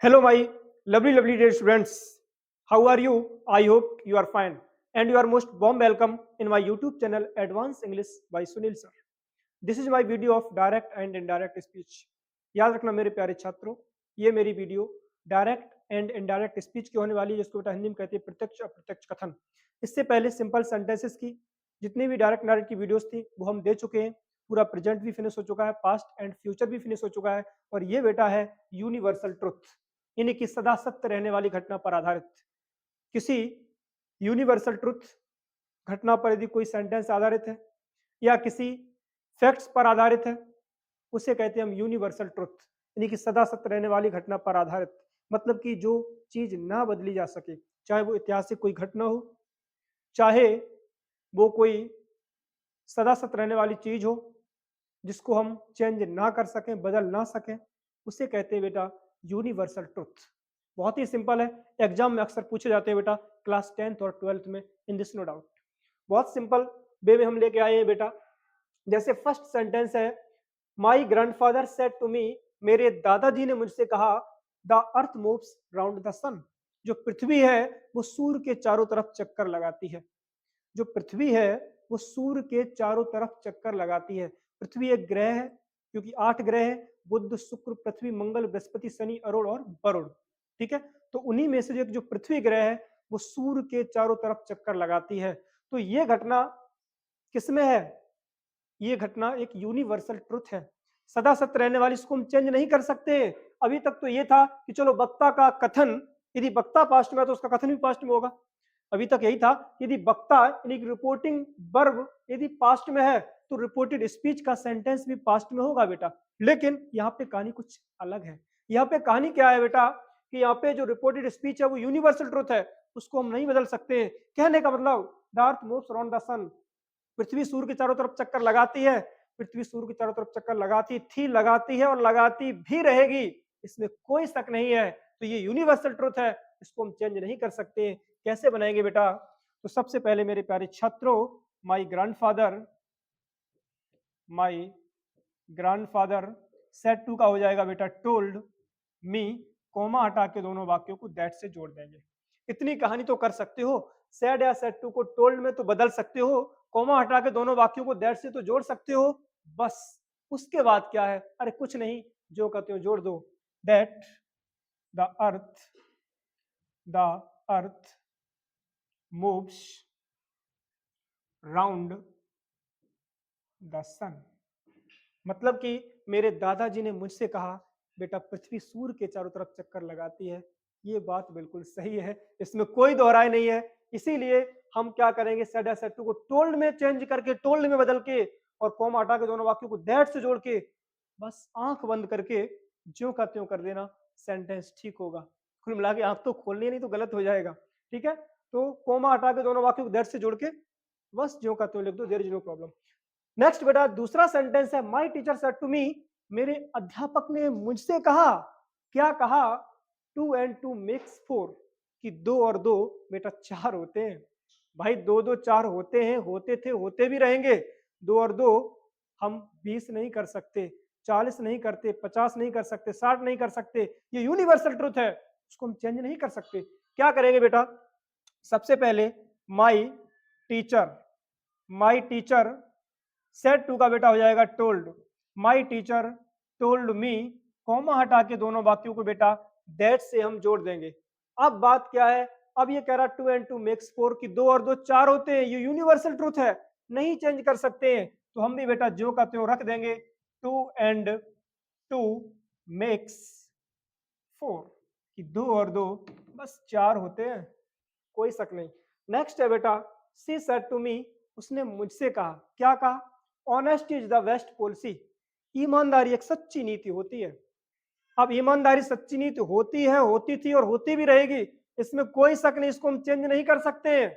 Hello, my lovely dear students. How are you? I hope you are fine. And you are most warm welcome in my YouTube channel Advanced English by Sunil sir. This is my video of direct and indirect speech. याद रखना मेरे प्यारे छात्रों, ये मेरी video direct and indirect speech की होने वाली है, जिसको बेटा हिंदी में कहते हैं प्रत्यक्ष अप्रत्यक्ष कथन। इससे पहले सिंपल सेंटेंसेस की जितनी भी डायरेक्ट डायरेक्ट की वीडियोस थी वो हम दे चुके हैं। पूरा प्रेजेंट भी फिनिश हो चुका है, पास्ट एंड फ्यूचर भी फिनिश हो चुका है, और ये बेटा है यूनिवर्सल ट्रुथ, यानी कि सदा सत्य रहने वाली घटना पर आधारित। किसी यूनिवर्सल ट्रुथ घटना पर यदि कोई सेंटेंस आधारित है या किसी फैक्ट्स पर आधारित है, उसे कहते हैं हम यूनिवर्सल ट्रुथ, यानी कि सदा सत्य रहने वाली घटना पर आधारित। मतलब कि जो चीज ना बदली जा सके, चाहे वो ऐतिहासिक कोई घटना हो, चाहे वो कोई सदा सत्य रहने वाली चीज हो जिसको हम चेंज ना कर सकें, बदल ना सकें, उसे कहते हैं बेटा यूनिवर्सल ट्रुथ। बहुत ही सिंपल है, एग्जाम में अक्सर पूछे जाते हैं बेटा क्लास 10th और 12th में, इन दिस नो डाउट। बहुत सिंपल वे में हम लेके आए हैं बेटा। जैसे फर्स्ट सेंटेंस है, my grandfather said to me, मेरे दादाजी ने मुझसे कहा, the earth moves round the sun, जो पृथ्वी है वो सूर्य के चारों तरफ चक्कर लगाती है। जो पृथ्वी है वो सूर्य के चारों तरफ चक्कर लगाती है। पृथ्वी एक ग्रह है, क्योंकि 8 ग्रह है, बुध शुक्र पृथ्वी मंगल बृहस्पति शनि अरुण और वरुण। ठीक है, तो उन्हीं में से एक जो पृथ्वी ग्रह है वो सूर्य के चारों तरफ चक्कर लगाती है। तो ये घटना किसमें है? ये घटना एक यूनिवर्सल ट्रुथ है, सदा सत्य रहने वाली, इसको हम चेंज नहीं कर सकते। अभी तक तो ये था कि चलो वक्ता का कथन, यदि वक्ता पास्ट में है तो उसका कथन भी पास्ट में होगा। अभी तक यही था, यदि वक्ता यानी कि रिपोर्टिंग वर्ब यदि पास्ट में है तो रिपोर्टेड स्पीच का सेंटेंस भी पास्ट में होगा बेटा। लेकिन यहाँ पे कहानी कुछ अलग है। यहाँ पे कहानी क्या है बेटा कि यहाँ पे जो रिपोर्टेड स्पीच है वो यूनिवर्सल ट्रुथ है, उसको हम नहीं बदल सकते। कहने का मतलब, the earth moves around the sun, पृथ्वी सूर्य के चारों तरफ चक्कर लगाती है, पृथ्वी सूर्य के चारों तरफ चक्कर लगाती थी, लगाती है और लगाती भी रहेगी, इसमें कोई शक नहीं है। तो ये यूनिवर्सल ट्रुथ है, इसको हम चेंज नहीं कर सकते। कैसे बनाएंगे बेटा? तो सबसे पहले मेरे प्यारे छात्रों, my grandfather, my grandfather said to का हो जाएगा बेटा टोल्ड मी, कोमा हटा के दोनों वाक्यों को दैट से जोड़ देंगे। इतनी कहानी तो कर सकते हो, सेड या सेड टू को टोल्ड में तो बदल सकते हो, कोमा हटा के दोनों वाक्यों को दैट से तो जोड़ सकते हो, बस। उसके बाद क्या है? अरे कुछ नहीं, जो कहते हो जोड़ दो। That the earth, the earth moves round the sun. मतलब कि मेरे दादाजी ने मुझसे कहा, बेटा पृथ्वी सूर्य के चारों तरफ चक्कर लगाती है। ये बात बिल्कुल सही है, इसमें कोई दोहराई नहीं है। इसीलिए हम क्या करेंगे, सेड या सेड टू को टोल्ड में चेंज करके, टोल्ड में बदल के और कॉमा हटा के दोनों वाक्यों को दैट से जोड़ के, बस आंख बंद करके ज्यों का त्यों कर देना, सेंटेंस ठीक होगा। कुल मिला के आंख तो खोलनी है, नहीं तो गलत हो जाएगा। ठीक है, तो कॉमा हटा के दोनों वाक्यों को दैट से जोड़ के बस ज्यों का त्यों लिख दो, there is no problem. Next बेटा दूसरा सेंटेंस है, my teacher said to me, मेरे अध्यापक ने मुझसे कहा। क्या कहा? 2 and 2 makes 4, कि 2 और 2 बेटा 4 होते हैं। भाई 2 2 4 होते हैं, होते थे, होते भी रहेंगे। 2 और 2 हम 20 नहीं कर सकते, 40 नहीं करते, 50 नहीं कर सकते, 60 नहीं कर सकते। ये यूनिवर्सल ट्रुथ है, उसको हम चेंज नहीं कर सकते। क्या करेंगे बेटा? सबसे पहले my teacher, my teacher said to का बेटा हो जाएगा told, my teacher told me, comma हटा के दोनों वाक्यों को बेटा दैट से हम जोड़ देंगे। अब बात क्या है? अब ये कह रहा 2 and 2 makes 4, कि 2 और 2 4 होते हैं। ये यूनिवर्सल ट्रूथ है, नहीं चेंज कर सकते हैं। तो हम भी बेटा जो का त्यों रख देंगे, 2 and 2 makes 4, कि 2 और 2 बस 4 होते हैं, कोई शक नहीं। नेक्स्ट है बेटा, सी सेड टू मी, उसने मुझसे कहा। क्या कहा? Honesty is the best policy, ईमानदारी एक सच्ची नीति होती है। अब ईमानदारी सच्ची नीति होती है, होती थी और होती भी रहेगी, इसमें कोई शक नहीं, इसको हम चेंज नहीं कर सकते हैं।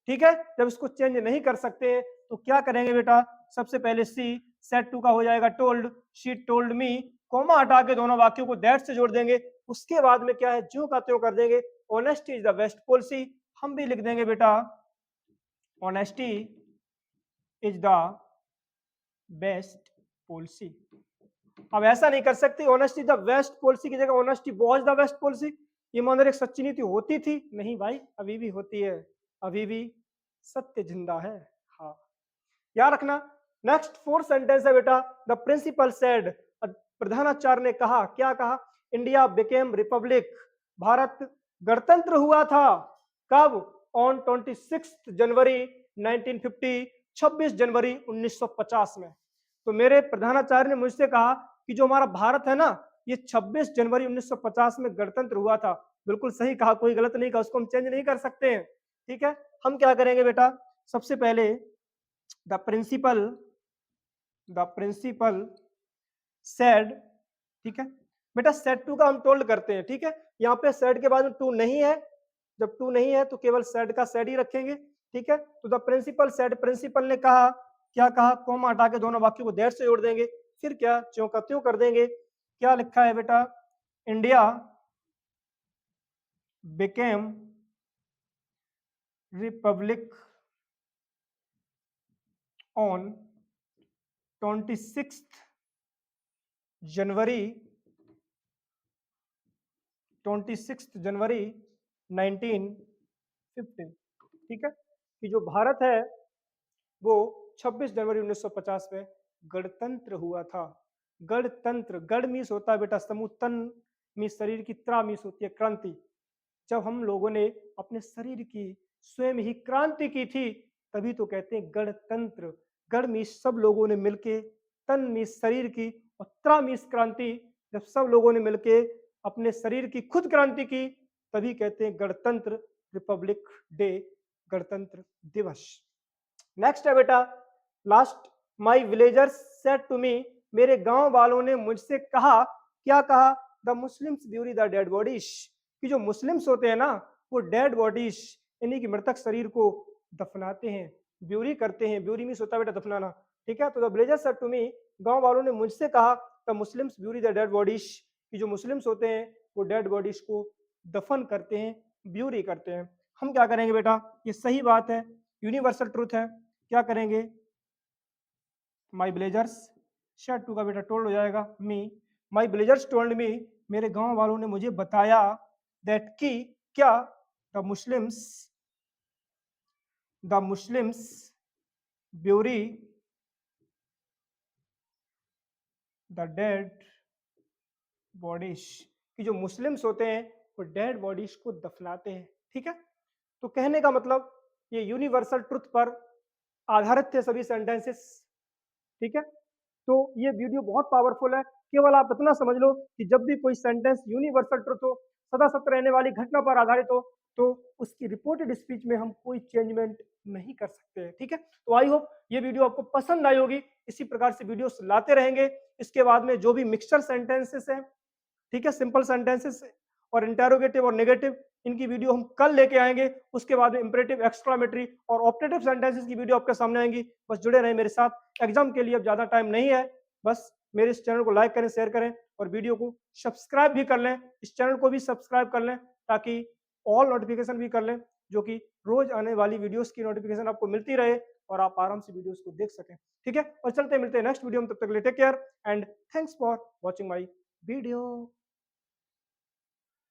ठीक है, जब इसको चेंज नहीं कर सकते तो क्या करेंगे बेटा? सबसे पहले सी सेड टू का हो जाएगा told, she told me, comma हटा के दोनों वाक्यों को दैट से जोड़ देंगे। उसके बाद में क्या है, जो का त्यों कर देंगे, honesty is the best policy. हम भी लिख देंगे बेटा honesty is the best policy. अब ऐसा नहीं कर सकते ऑनेस्टी द बेस्ट पॉलिसी की जगह honesty was the best policy. ईमानदारी एक सच्ची नीति होती थी, नहीं भाई अभी भी होती है, अभी भी सत्य जिंदा है। हाँ, याद रखना। नेक्स्ट फोर्थ सेंटेंस है बेटा, द प्रिंसिपल सेड, प्रधानाचार्य ने कहा, क्या कहा? इंडिया बिकेम रिपब्लिक, भारत गणतंत्र हुआ था। कब? ऑन 26 जनवरी 1950, 26 जनवरी 1950 में। तो मेरे प्रधानाचार्य ने मुझसे कहा कि जो हमारा भारत है ना, ये 26 जनवरी 1950 में गणतंत्र हुआ था। बिल्कुल सही कहा, कोई गलत नहीं कहा, उसको हम चेंज नहीं कर सकते हैं। ठीक है, हम क्या करेंगे बेटा, सबसे पहले द प्रिंसिपल सेड, ठीक है बेटा, सेड टू का हम टोल्ड करते हैं। ठीक है, यहाँ पे सेड के बाद में टू नहीं है, जब टू नहीं है तो केवल सेड का सेड ही रखेंगे। ठीक है, तो द प्रिंसिपल सेड, प्रिंसिपल ने कहा, क्या कहा? कॉमा हटा के दोनों वाक्यों को दैट से जोड़ देंगे, फिर क्या, त्यों का त्यों कर देंगे। क्या लिखा है बेटा? इंडिया बिकेम रिपब्लिक ऑन 26 जनवरी 1950। ठीक है, कि जो भारत है वो 26 जनवरी 1950 में गणतंत्र हुआ था। गणतंत्र, गण मीस होता है बेटा समूह, तन मीस शरीर की, त्रा मीस होती है क्रांति। जब हम लोगों ने अपने शरीर की स्वयं ही क्रांति की थी, तभी तो कहते हैं गणतंत्र। गण मीस सब लोगों ने मिलके, तन मीस शरीर की, और त्रा मीस क्रांति। जब सब लोगों ने मिलके अपने शरीर की खुद क्रांति की, तभी कहते हैं गणतंत्र, रिपब्लिक डे, गणतंत्र दिवस। नेक्स्ट है बेटा, last, my villagers said to me, मेरे गांव वालों ने मुझसे कहा, क्या कहा? The Muslims bury the dead bodies, कि जो मुस्लिम्स होते हैं ना, वो डेड बॉडीज यानी कि मृतक शरीर को दफनाते हैं, ब्यूरी करते हैं। ब्यूरी मीन्स होता है बेटा दफनाना। ठीक है, तो the villagers said to me, गांव वालों ने मुझसे कहा, the Muslims bury the dead bodies, कि जो मुस्लिम्स होते हैं वो डेड बॉडीज को दफन करते हैं, ब्यूरी करते हैं। हम क्या करेंगे बेटा, ये सही बात है, यूनिवर्सल ट्रूथ है। क्या करेंगे? माई ब्लेजर्स शर्ट टू का बेटा टोल्ड हो जाएगा मी, माई ब्लेजर्स टोल्ड मी, मेरे गांव वालों ने मुझे बताया, दैट की, क्या? The Muslims bury the dead bodies, कि जो मुस्लिम्स होते हैं वो डेड बॉडीज को दफनाते हैं। ठीक है, तो कहने का मतलब ये यूनिवर्सल ट्रुथ पर आधारित थे सभी सेंटेंसेस। ठीक है, तो ये वीडियो बहुत पावरफुल है। केवल आप इतना समझ लो कि जब भी कोई सेंटेंस यूनिवर्सल ट्रुथ हो, सदा सत्य रहने वाली घटना पर आधारित हो, तो उसकी रिपोर्टेड स्पीच में हम कोई चेंजमेंट नहीं कर सकते हैं। ठीक है, तो आई होप ये वीडियो आपको पसंद आई होगी। इसी प्रकार से वीडियोस लाते रहेंगे। इसके बाद में जो भी मिक्सचर सेंटेंसेस हैं, ठीक है, सिंपल सेंटेंसेस और इंटेरोगेटिव और नेगेटिव, इनकी वीडियो हम कल लेके आएंगे। उसके बाद में इंपरेटिव, एक्सक्लामेटरी और ऑप्टेटिव सेंटेंसेस की वीडियो आपके सामने आएंगी। बस जुड़े रहें मेरे साथ। एग्जाम के लिए अब ज्यादा टाइम नहीं है, बस मेरे इस चैनल को लाइक करें, शेयर करें और वीडियो को सब्सक्राइब भी कर लें। इस चैनल को भी सब्सक्राइब कर लें ताकि ऑल नोटिफिकेशन भी कर लें, जो कि रोज आने वाली वीडियोस की नोटिफिकेशन आपको मिलती रहे और आप आराम से वीडियोस को देख सकें। ठीक है, और चलते मिलते हैं नेक्स्ट वीडियो में, तब तक के लिए take care and thanks for watching my video.